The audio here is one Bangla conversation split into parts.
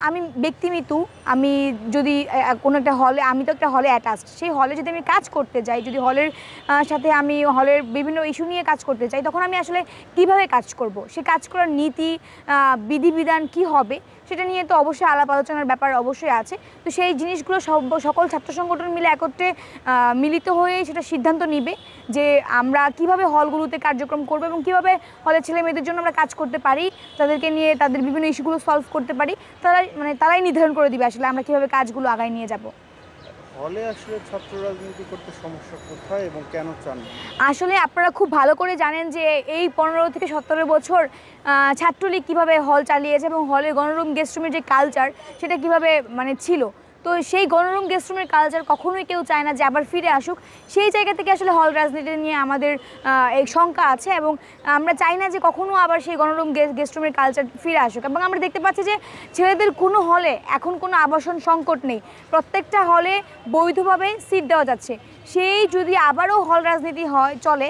আমি ব্যক্তিমিতু, আমি যদি কোনো একটা হলে, আমি তো একটা হলে অ্যাটাচড, সেই হলে যদি আমি কাজ করতে যাই, যদি হলের সাথে আমি হলের বিভিন্ন ইস্যু নিয়ে কাজ করতে চাই, তখন আমি আসলে কীভাবে কাজ করব, সে কাজ করার নীতি বিধিবিধান কি হবে সেটা নিয়ে তো অবশ্যই আলাপ আলোচনার ব্যাপার অবশ্যই আছে। তো সেই জিনিসগুলো সকল ছাত্র সংগঠন মিলে একত্রে মিলিত হয়ে সেটা সিদ্ধান্ত নিবে যে আমরা কিভাবে হলগুলোতে কার্যক্রম করব এবং কীভাবে হলের ছেলে মেয়েদের জন্য আমরা কাজ করতে পারি, তাদেরকে নিয়ে তাদের বিভিন্ন ইস্যুগুলো সলভ করতে পারি। তারাই নির্ধারণ করে দিবে আসলে আমরা কীভাবে কাজগুলো আগায় নিয়ে যাব। হলে আসলে ছাত্র রাজনীতি করতে সমস্যা কোথায় এবং কেন চান? আসলে আপনারা খুব ভালো করে জানেন যে এই 15 থেকে 17 বছর ছাত্রলীগ কীভাবে হল চালিয়েছে এবং হলের গণরুম গেস্টরুমের যে কালচার সেটা কীভাবে ছিল। তো সেই গণরুম গেস্টরুমের কালচার কখনোই কেউ চায় না যে আবার ফিরে আসুক। সেই জায়গা থেকে আসলে হল রাজনীতি নিয়ে আমাদের এই শঙ্কা আছে এবং আমরা চাই না যে কখনও আবার সেই গণরুম গেস্টরুমের কালচার ফিরে আসুক। এবং আমরা দেখতে পাচ্ছি যে ছেলেদের কোনো হলে এখন কোনো আবাসন সংকট নেই, প্রত্যেকটা হলে বৈধভাবে সিট দেওয়া যাচ্ছে। সেই যদি আবারও হল রাজনীতি চলে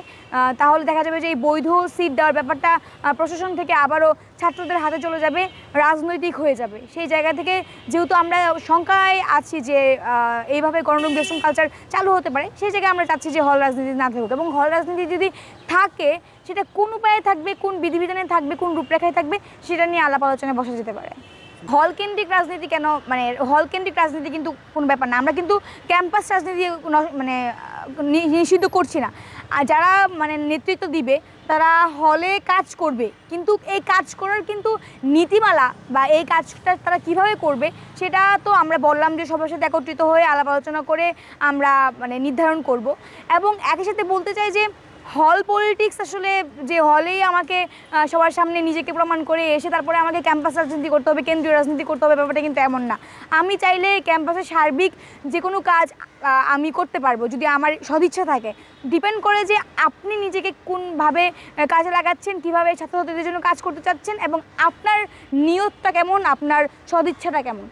তাহলে দেখা যাবে যে এই বৈধ সিট দেওয়ার ব্যাপারটা প্রশাসন থেকে আবারও ছাত্রদের হাতে চলে যাবে, রাজনৈতিক হয়ে যাবে। সেই জায়গা থেকে যেহেতু আমরা শঙ্কায় আছি যে এইভাবে গণরুম গেস্টরুম কালচার চালু হতে পারে, সেই জায়গায় আমরা চাচ্ছি যে হল রাজনীতি না থাকুক এবং হল রাজনীতি যদি থাকে সেটা কোন উপায়ে থাকবে, কোন বিধিবিধানে থাকবে, কোন রূপরেখায় থাকবে সেটা নিয়ে আলাপ আলোচনায় বসা যেতে পারে। হল কেন্দ্রিক রাজনীতি কেন, হল কেন্দ্রিক রাজনীতি কিন্তু কোনো ব্যাপার না। আমরা কিন্তু ক্যাম্পাস রাজনীতি নিষিদ্ধ করছি না। আর যারা নেতৃত্ব দিবে তারা হলে কাজ করবে, কিন্তু এই কাজ করার কিন্তু নীতিমালা বা এই কাজটা তারা কিভাবে করবে সেটা তো আমরা বললাম যে সবার সাথে একত্রিত হয়ে আলাপ আলোচনা করে আমরা নির্ধারণ করব। এবং একই সাথে বলতে চাই যে হল পলিটিক্স আসলে যে হলেই আমাকে সবার সামনে নিজেকে প্রমাণ করে এসে তারপরে আমাকে ক্যাম্পাস রাজনীতি করতে হবে, কেন্দ্রীয় রাজনীতি করতে হবে, ব্যাপারটা কিন্তু এমন না। আমি চাইলে ক্যাম্পাসের সার্বিক যে কোনো কাজ আমি করতে পারবো যদি আমার সদিচ্ছা থাকে। ডিপেন্ড করে যে আপনি নিজেকে কোনভাবে কাজে লাগাচ্ছেন, কীভাবে ছাত্রছাত্রীদের জন্য কাজ করতে চাচ্ছেন এবং আপনার নিয়তটা কেমন, আপনার সদিচ্ছাটা কেমন।